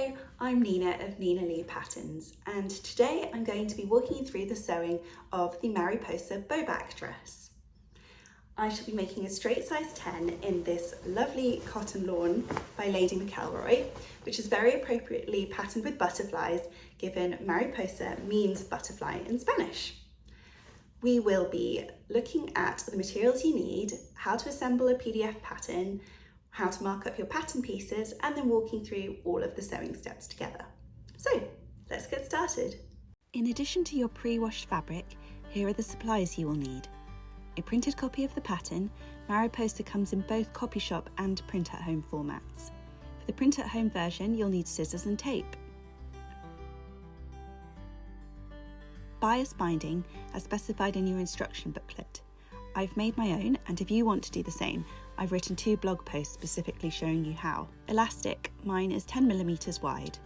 Hello, I'm Nina of Nina Lee Patterns, and today I'm going to be walking you through the sewing of the Mariposa bowback dress. I shall be making a straight size 10 in this lovely cotton lawn by Lady McElroy, which is very appropriately patterned with butterflies, given Mariposa means butterfly in Spanish. We will be looking at the materials you need, how to assemble a PDF pattern, how to mark up your pattern pieces, and then walking through all of the sewing steps together. So let's get started. In addition to your pre-washed fabric, here are the supplies you will need. A printed copy of the pattern. Mariposa comes in both copy shop and print at home formats. For the print at home version, you'll need scissors and tape. Bias binding as specified in your instruction booklet. I've made my own, and if you want to do the same, I've written 2 blog posts specifically showing you how. Elastic, mine is 10mm wide.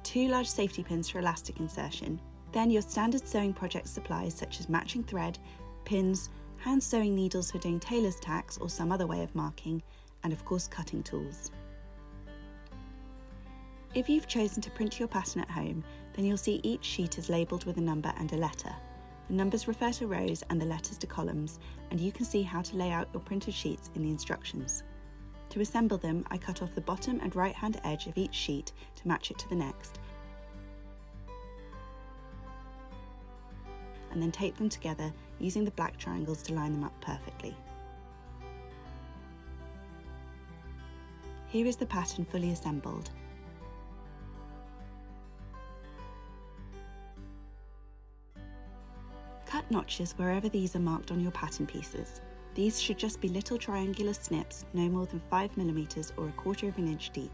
2 large safety pins for elastic insertion. Then your standard sewing project supplies such as matching thread, pins, hand sewing needles for doing tailor's tacks or some other way of marking, and of course cutting tools. If you've chosen to print your pattern at home, then you'll see each sheet is labelled with a number and a letter. The numbers refer to rows and the letters to columns, and you can see how to lay out your printed sheets in the instructions. To assemble them, I cut off the bottom and right hand edge of each sheet to match it to the next, and then tape them together using the black triangles to line them up perfectly. Here is the pattern fully assembled. Cut notches wherever these are marked on your pattern pieces. These should just be little triangular snips no more than 5mm or 1/4 of an inch deep.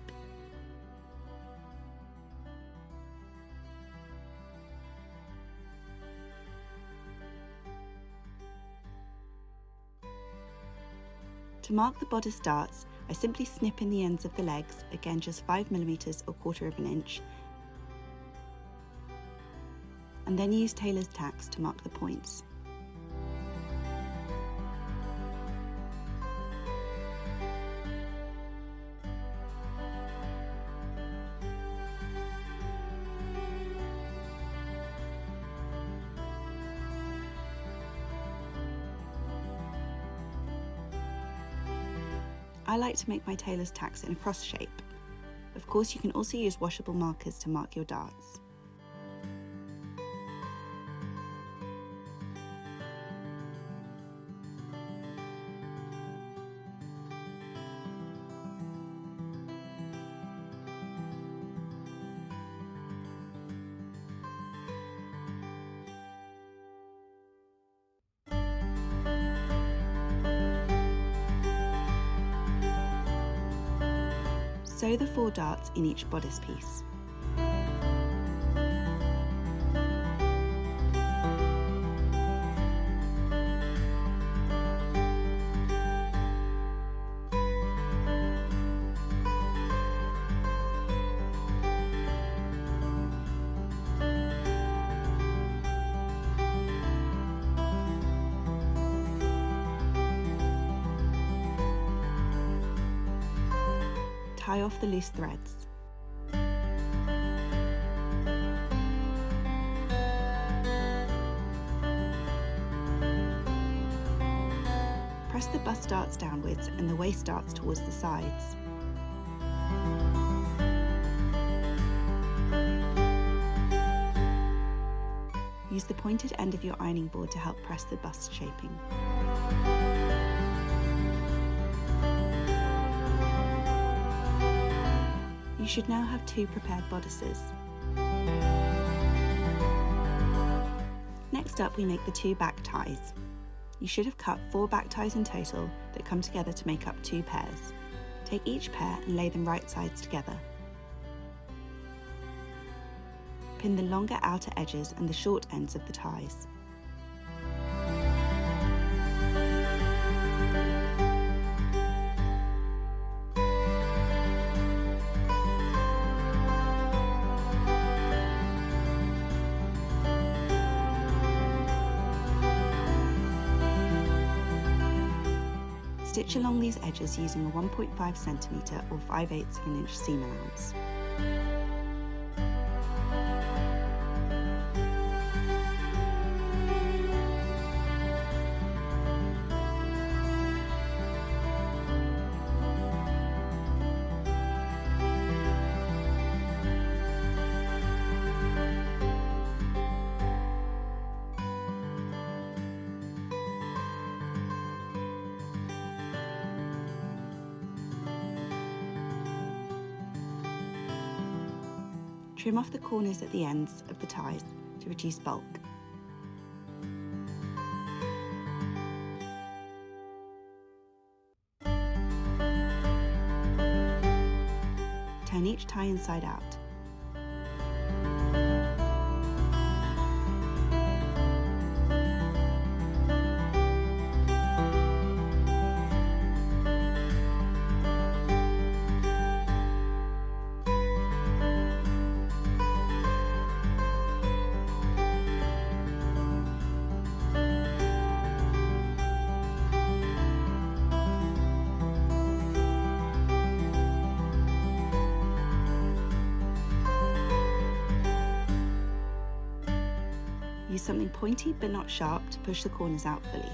To mark the bodice darts, I simply snip in the ends of the legs, again just 5mm or 1/4 of an inch, and then use tailor's tacks to mark the points. I like to make my tailor's tacks in a cross shape. Of course, you can also use washable markers to mark your darts. Sew the 4 darts in each bodice piece. Tie off the loose threads. Press the bust darts downwards and the waist darts towards the sides. Use the pointed end of your ironing board to help press the bust shaping. You should now have 2 prepared bodices. Next up, we make the 2 back ties. You should have cut 4 back ties in total that come together to make up 2 pairs. Take each pair and lay them right sides together. Pin the longer outer edges and the short ends of the ties. Stitch along these edges using a 1.5cm or 5/8 of an inch seam allowance. Trim off the corners at the ends of the ties to reduce bulk. Turn each tie inside out. Use something pointy but not sharp to push the corners out fully.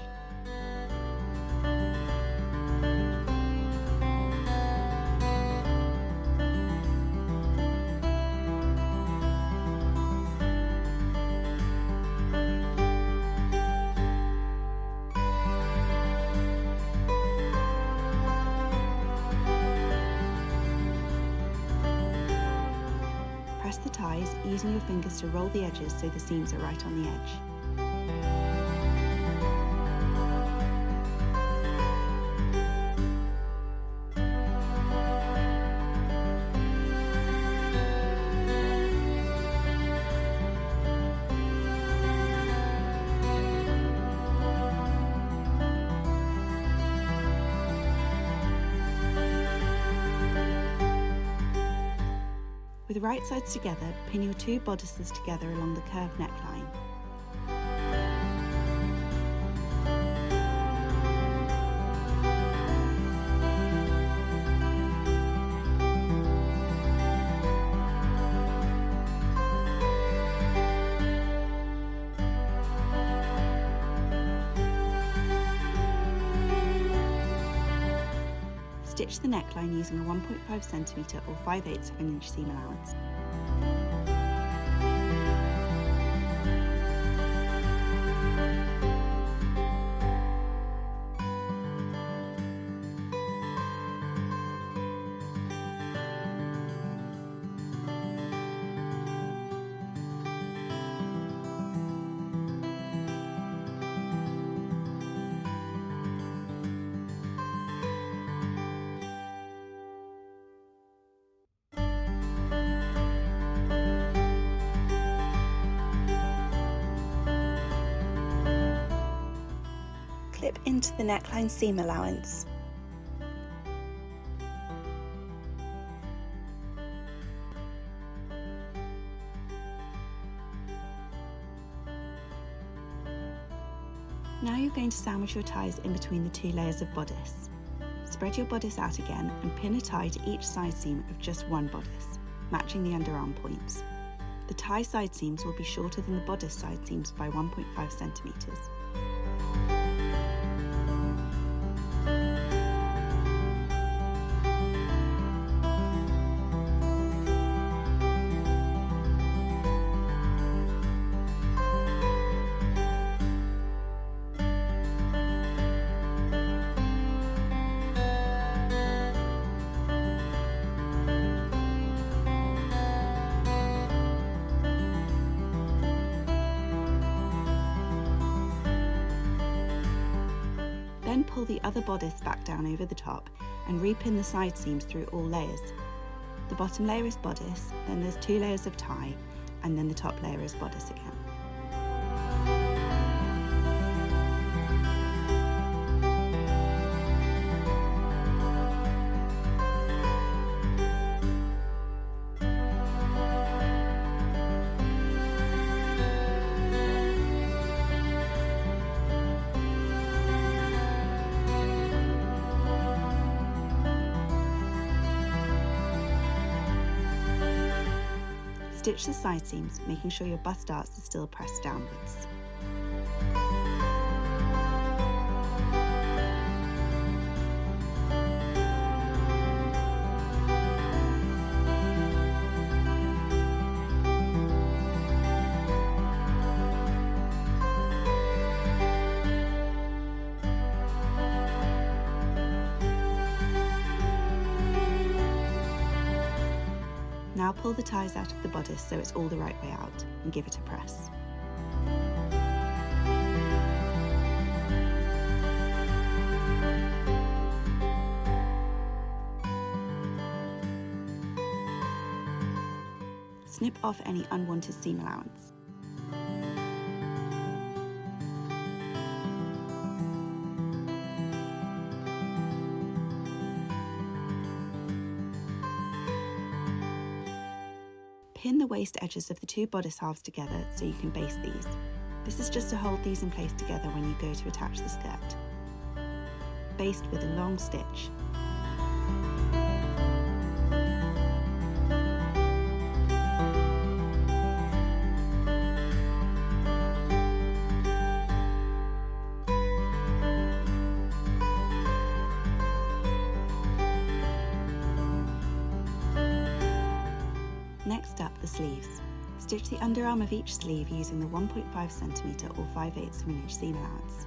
Press the ties using your fingers to roll the edges so the seams are right on the edge. With the right sides together, pin your two bodices together along the curved neckline. Stitch the neckline using a 1.5 cm or 5/8 of an inch seam allowance. Clip into the neckline seam allowance. Now you're going to sandwich your ties in between the two layers of bodice. Spread your bodice out again and pin a tie to each side seam of just one bodice, matching the underarm points. The tie side seams will be shorter than the bodice side seams by 1.5 centimeters. Then pull the other bodice back down over the top and repin the side seams through all layers. The bottom layer is bodice, then there's 2 layers of tie, and then the top layer is bodice again. Stitch the side seams, making sure your bust darts are still pressed downwards. Now pull the ties out of the bodice so it's all the right way out and give it a press. Snip off any unwanted seam allowance. Pin the waist edges of the two bodice halves together so you can baste these. This is just to hold these in place together when you go to attach the skirt. Baste with a long stitch. Next up, the sleeves. Stitch the underarm of each sleeve using the 1.5 cm or 5/8 of an inch seam allowance.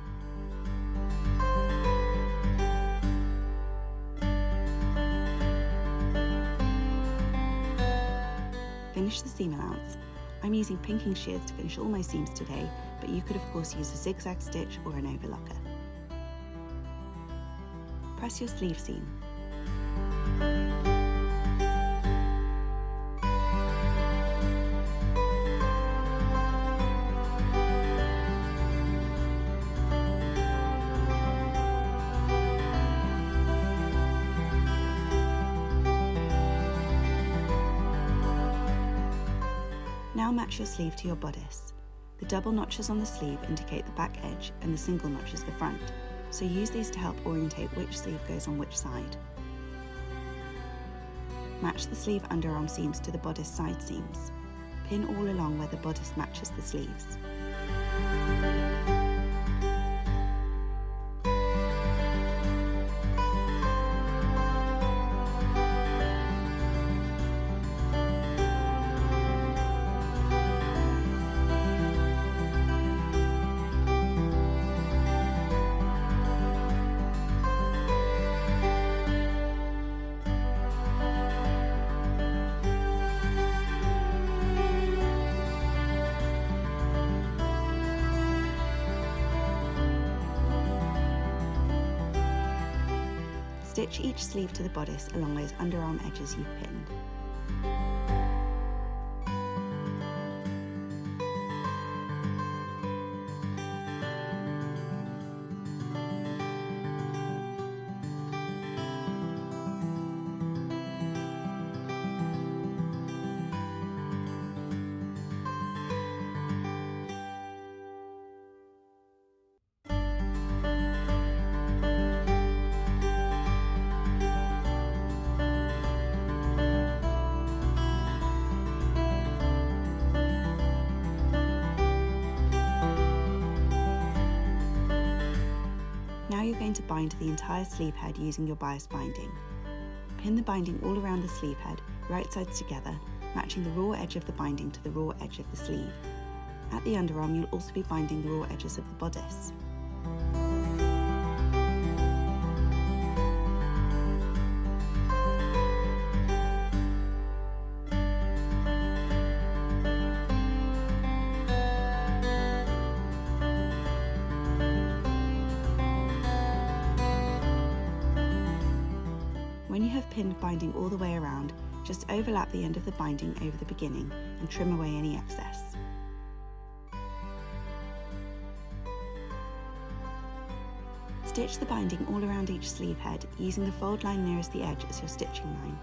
Finish the seam allowance. I'm using pinking shears to finish all my seams today, but you could of course use a zigzag stitch or an overlocker. Press your sleeve seam. Now match your sleeve to your bodice. The double notches on the sleeve indicate the back edge and the single notches the front, so use these to help orientate which sleeve goes on which side. Match the sleeve underarm seams to the bodice side seams. Pin all along where the bodice matches the sleeves. Stitch each sleeve to the bodice along those underarm edges you've pinned. Now you're going to bind the entire sleeve head using your bias binding. Pin the binding all around the sleeve head, right sides together, matching the raw edge of the binding to the raw edge of the sleeve. At the underarm, you'll also be binding the raw edges of the bodice. When you have pinned binding all the way around, just overlap the end of the binding over the beginning and trim away any excess. Stitch the binding all around each sleeve head, using the fold line nearest the edge as your stitching line.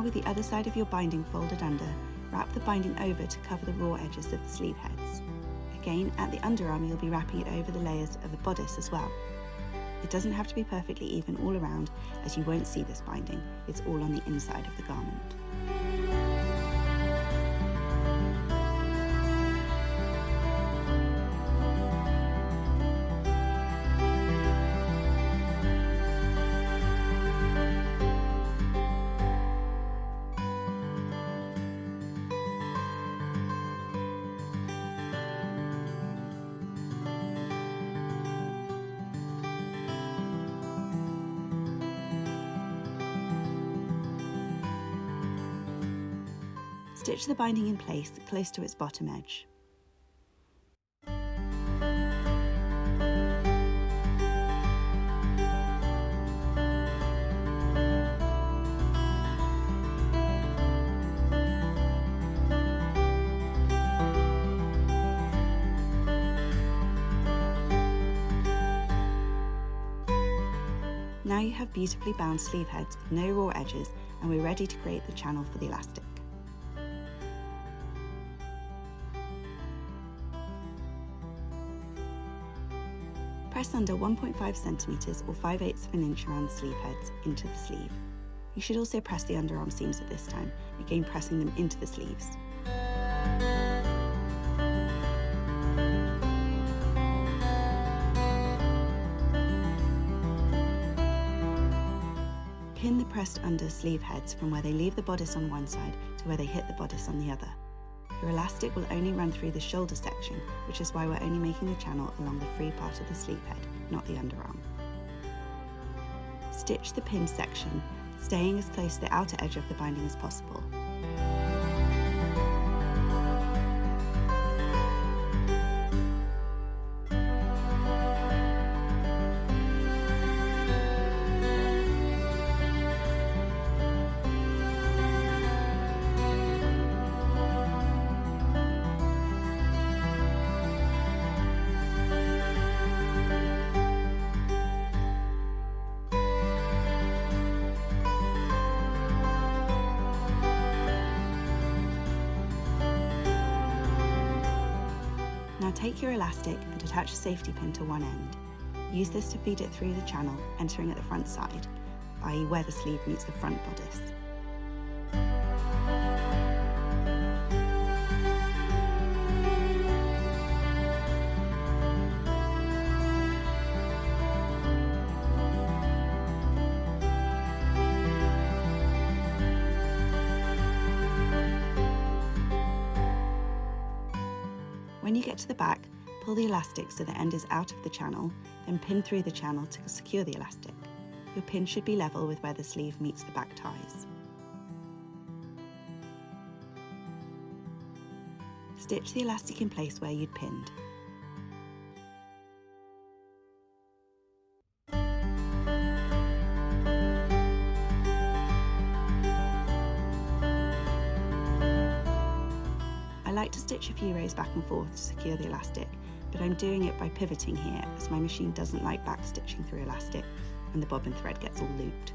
with the other side of your binding folded under, wrap the binding over to cover the raw edges of the sleeve heads. Again, at the underarm you'll be wrapping it over the layers of the bodice as well. It doesn't have to be perfectly even all around, as you won't see this binding, it's all on the inside of the garment. Stitch the binding in place close to its bottom edge. Now you have beautifully bound sleeve heads with no raw edges, and we're ready to create the channel for the elastic. Press under 1.5 centimetres or 5/8 of an inch around the sleeve heads into the sleeve. You should also press the underarm seams at this time, again pressing them into the sleeves. Pin the pressed under sleeve heads from where they leave the bodice on one side to where they hit the bodice on the other. Your elastic will only run through the shoulder section, which is why we're only making the channel along the free part of the sleeve head, not the underarm. Stitch the pinned section, staying as close to the outer edge of the binding as possible. Now take your elastic and attach a safety pin to one end. Use this to feed it through the channel, entering at the front side, i.e. where the sleeve meets the front bodice. When you get to the back, pull the elastic so the end is out of the channel, then pin through the channel to secure the elastic. Your pin should be level with where the sleeve meets the back ties. Stitch the elastic in place where you'd pinned. I like to stitch a few rows back and forth to secure the elastic, but I'm doing it by pivoting here as my machine doesn't like back stitching through elastic and the bobbin thread gets all looped.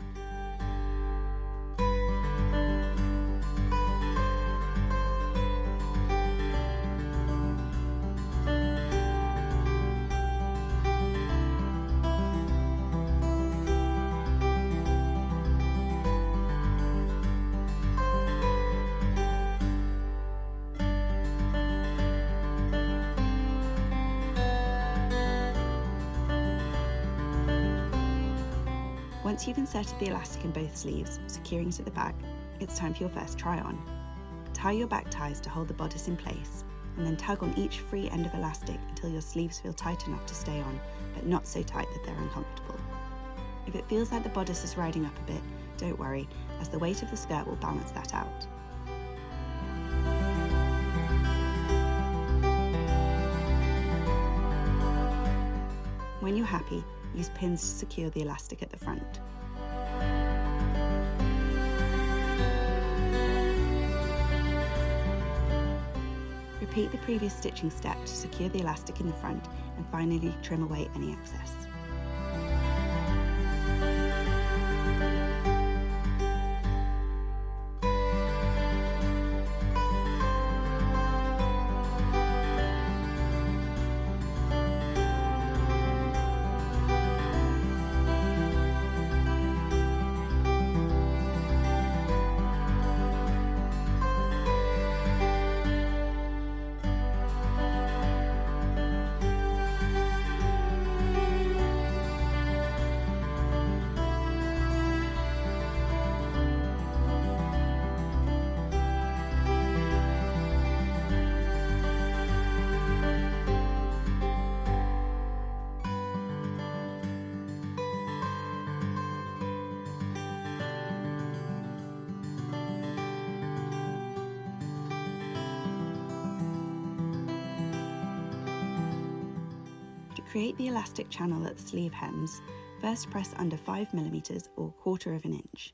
Once you've inserted the elastic in both sleeves, securing it at the back, it's time for your first try-on. Tie your back ties to hold the bodice in place, and then tug on each free end of elastic until your sleeves feel tight enough to stay on, but not so tight that they're uncomfortable. If it feels like the bodice is riding up a bit, don't worry, as the weight of the skirt will balance that out. When you're happy, use pins to secure the elastic at the front. Repeat the previous stitching step to secure the elastic in the front and finally trim away any excess. create the elastic channel at the sleeve hems, first press under 5mm or 1/4 of an inch.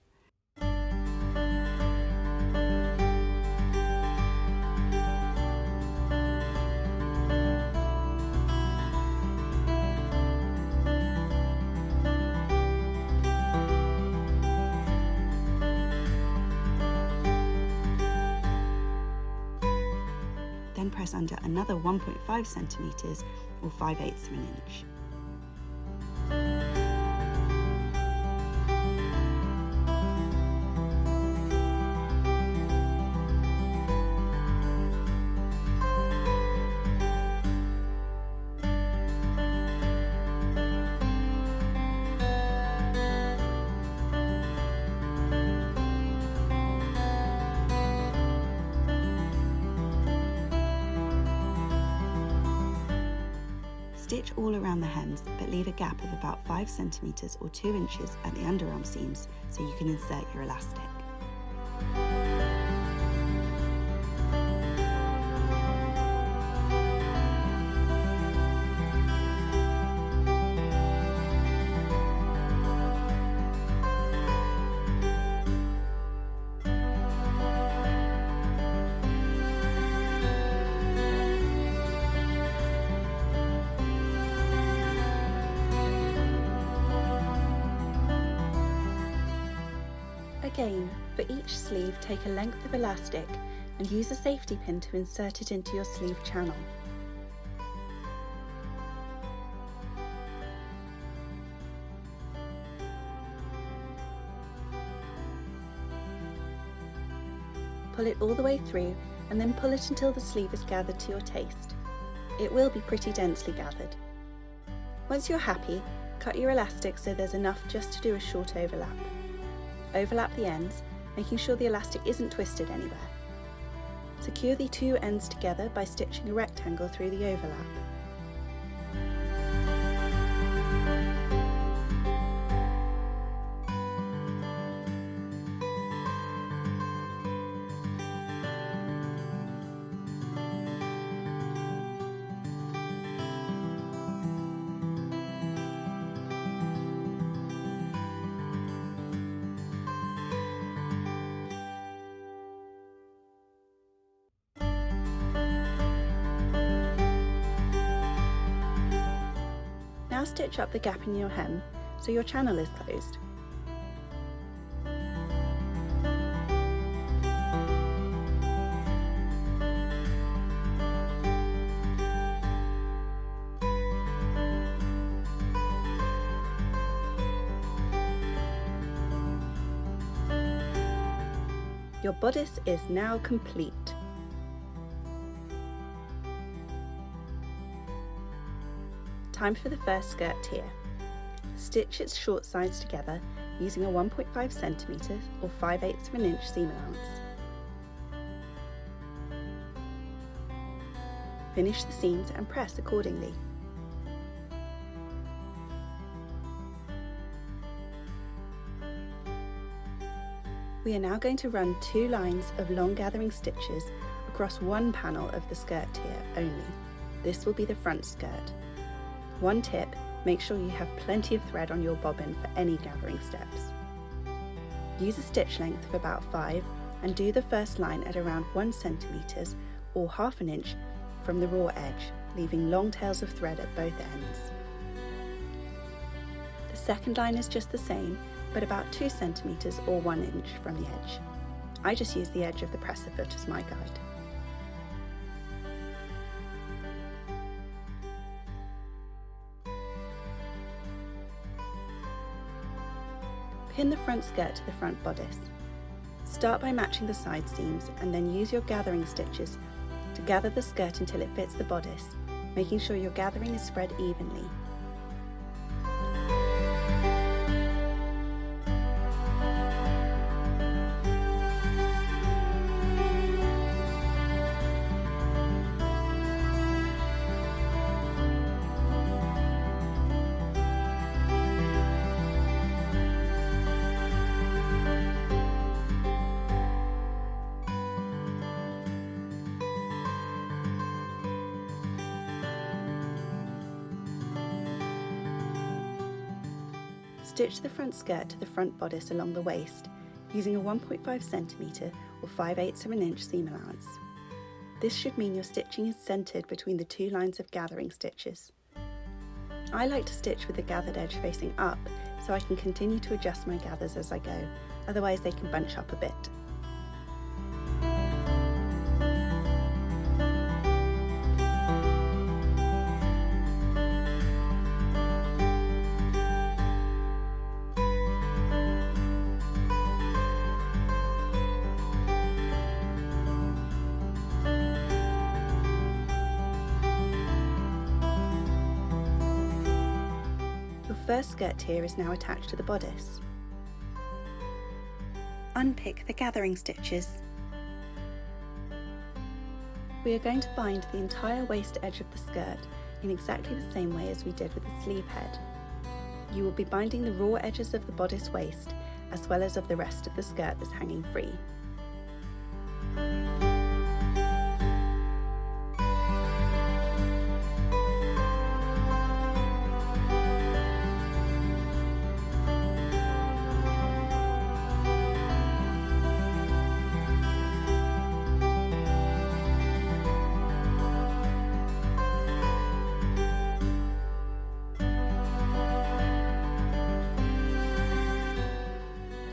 Then press under another 1.5cm or 5/8 of an inch. Stitch all around the hems, but leave a gap of about 5cm or 2 inches at the underarm seams so you can insert your elastic. Again, for each sleeve, take a length of elastic and use a safety pin to insert it into your sleeve channel. Pull it all the way through and then pull it until the sleeve is gathered to your taste. It will be pretty densely gathered. Once you're happy, cut your elastic so there's enough just to do a short overlap. Overlap the ends, making sure the elastic isn't twisted anywhere. Secure the two ends together by stitching a rectangle through the overlap. Now stitch up the gap in your hem so your channel is closed. Your bodice is now complete. Time for the first skirt tier. Stitch its short sides together using a 1.5cm or 5/8 of an inch seam allowance. Finish the seams and press accordingly. We are now going to run 2 lines of long gathering stitches across one panel of the skirt tier only. This will be the front skirt. One tip, make sure you have plenty of thread on your bobbin for any gathering steps. Use a stitch length of about 5 and do the first line at around 1cm or 1/2 inch from the raw edge, leaving long tails of thread at both ends. The second line is just the same, but about 2cm or 1 inch from the edge. I just use the edge of the presser foot as my guide. Pin the front skirt to the front bodice. Start by matching the side seams and then use your gathering stitches to gather the skirt until it fits the bodice, making sure your gathering is spread evenly. Stitch the front skirt to the front bodice along the waist using a 1.5 cm or 5/8 of an inch seam allowance. This should mean your stitching is centred between the two lines of gathering stitches. I like to stitch with the gathered edge facing up so I can continue to adjust my gathers as I go, otherwise they can bunch up a bit. Your first skirt tier is now attached to the bodice. Unpick the gathering stitches. We are going to bind the entire waist edge of the skirt in exactly the same way as we did with the sleeve head. You will be binding the raw edges of the bodice waist as well as of the rest of the skirt that's hanging free.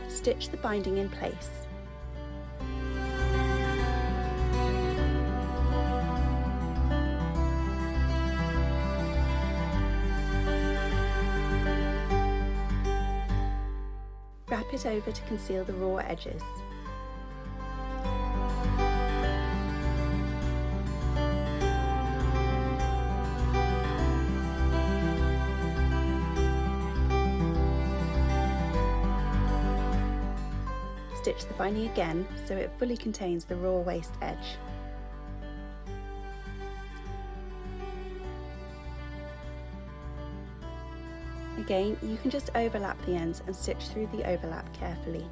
Stitch the binding in place. Wrap it over to conceal the raw edges. Stitch the binding again so it fully contains the raw waist edge. Again, you can just overlap the ends and stitch through the overlap carefully.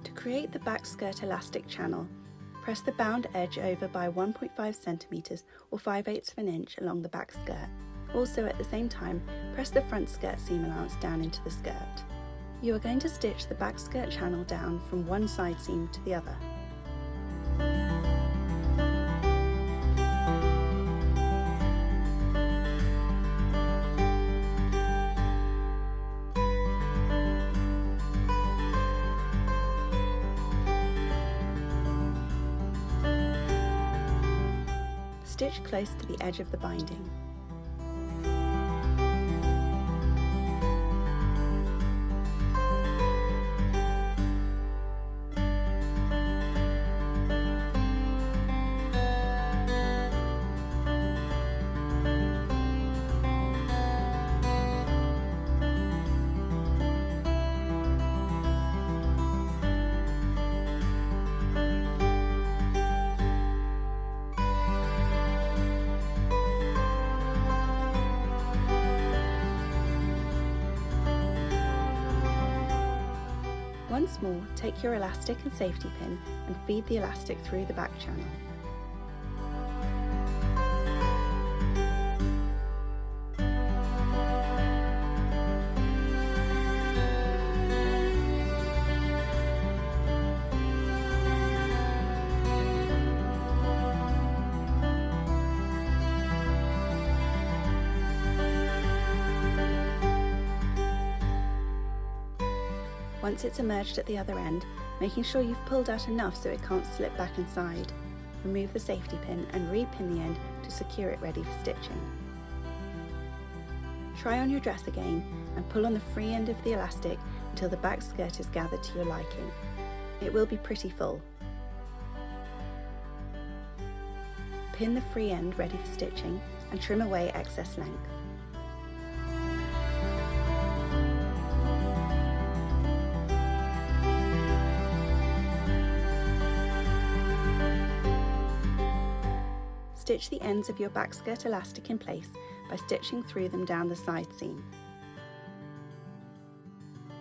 To create the back skirt elastic channel, press the bound edge over by 1.5 cm or 5/8 of an inch along the back skirt. Also at the same time, press the front skirt seam allowance down into the skirt. You are going to stitch the back skirt channel down from one side seam to the other. Stitch close to the edge of the binding. Once more, take your elastic and safety pin and feed the elastic through the back channel. Once it's emerged at the other end, making sure you've pulled out enough so it can't slip back inside, remove the safety pin and re-pin the end to secure it ready for stitching. Try on your dress again and pull on the free end of the elastic until the back skirt is gathered to your liking. It will be pretty full. Pin the free end ready for stitching and trim away excess length. Stitch the ends of your back skirt elastic in place by stitching through them down the side seam.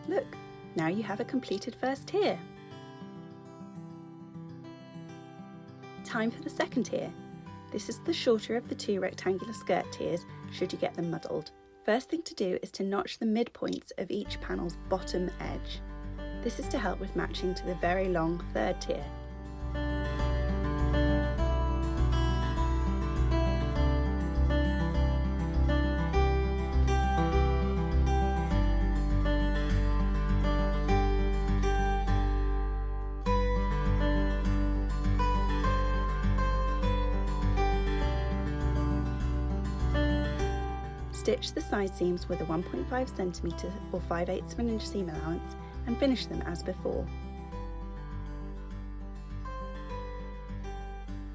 Look, now you have a completed first tier. Time for the second tier. This is the shorter of the two rectangular skirt tiers should you get them muddled. First thing to do is to notch the midpoints of each panel's bottom edge. This is to help with matching to the very long third tier. Stitch the side seams with a 1.5 cm or 5/8 of an inch seam allowance and finish them as before.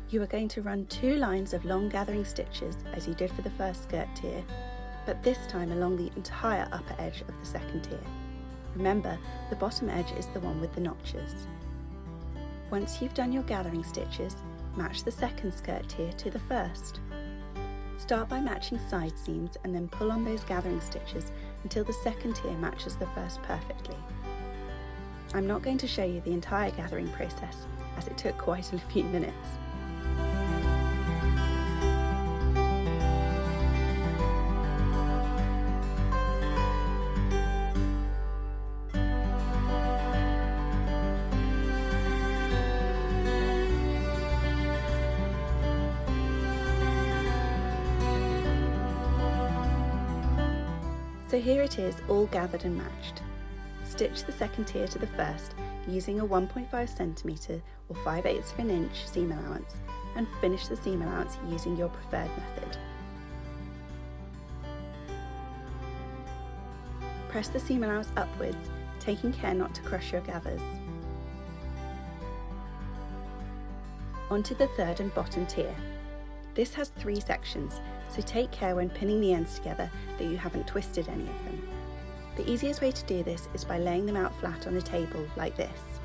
You are going to run 2 lines of long gathering stitches as you did for the first skirt tier, but this time along the entire upper edge of the second tier. Remember, the bottom edge is the one with the notches. Once you've done your gathering stitches, match the second skirt tier to the first. Start by matching side seams and then pull on those gathering stitches until the second tier matches the first perfectly. I'm not going to show you the entire gathering process as it took quite a few minutes. So here it is, all gathered and matched. Stitch the second tier to the first using a 1.5 cm or 5/8 of an inch seam allowance and finish the seam allowance using your preferred method. Press the seam allowance upwards, taking care not to crush your gathers. Onto the third and bottom tier. This has 3 sections, so take care when pinning the ends together that you haven't twisted any of them. The easiest way to do this is by laying them out flat on a table like this.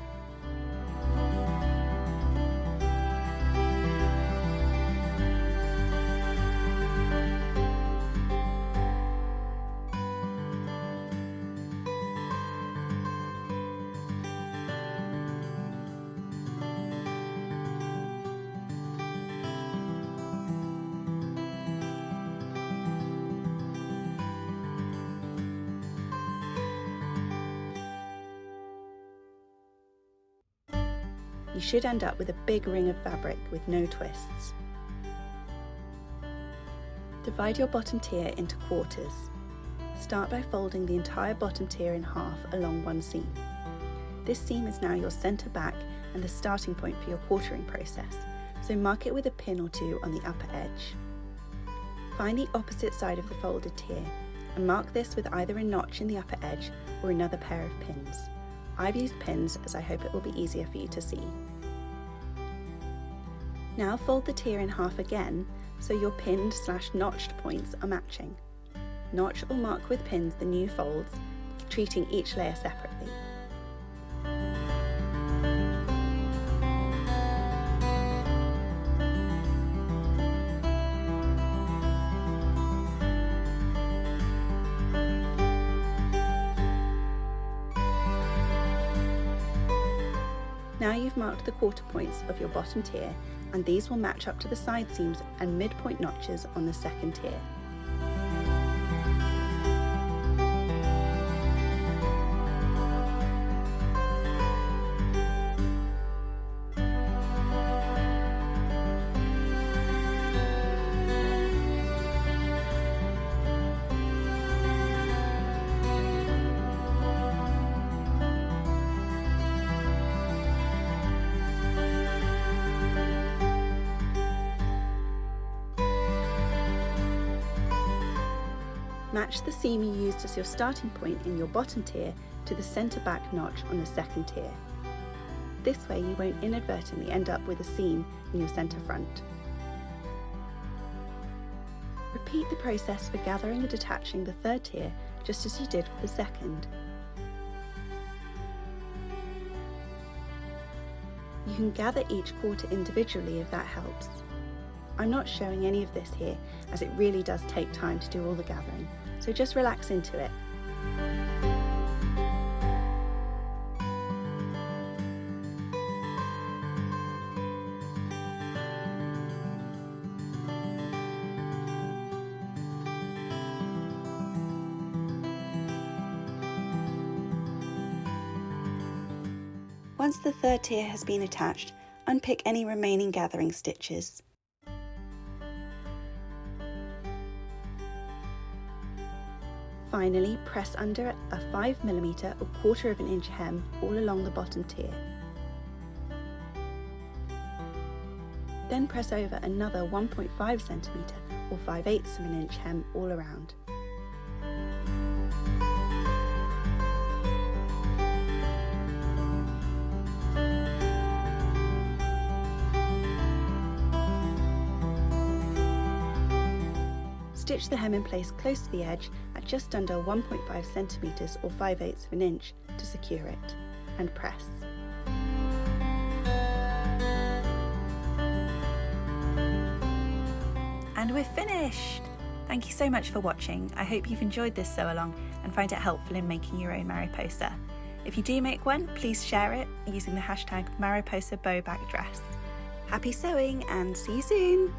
You should end up with a big ring of fabric with no twists. Divide your bottom tier into quarters. Start by folding the entire bottom tier in half along one seam. This seam is now your centre back and the starting point for your quartering process, so mark it with a pin or 2 on the upper edge. Find the opposite side of the folded tier and mark this with either a notch in the upper edge or another pair of pins. I've used pins as I hope it will be easier for you to see. Now fold the tier in half again so your pinned/notched points are matching. Notch or mark with pins the new folds, treating each layer separately. Now you've marked the quarter points of your bottom tier, and these will match up to the side seams and midpoint notches on the second tier. Match the seam you used as your starting point in your bottom tier to the centre back notch on the second tier. This way you won't inadvertently end up with a seam in your centre front. Repeat the process for gathering and attaching the third tier just as you did with the second. You can gather each quarter individually if that helps. I'm not showing any of this here as it really does take time to do all the gathering, so just relax into it. Once the third tier has been attached, unpick any remaining gathering stitches. Finally, press under a 5mm or 1/4 inch hem all along the bottom tier. Then press over another 1.5cm or 5/8 inch hem all around. Stitch the hem in place close to the edge at just under 1.5cm or 5/8 inch to secure it, and press. And we're finished! Thank you so much for watching. I hope you've enjoyed this sew along and find it helpful in making your own Mariposa. If you do make one, please share it using the hashtag Mariposa Bowback Dress. Happy sewing and see you soon!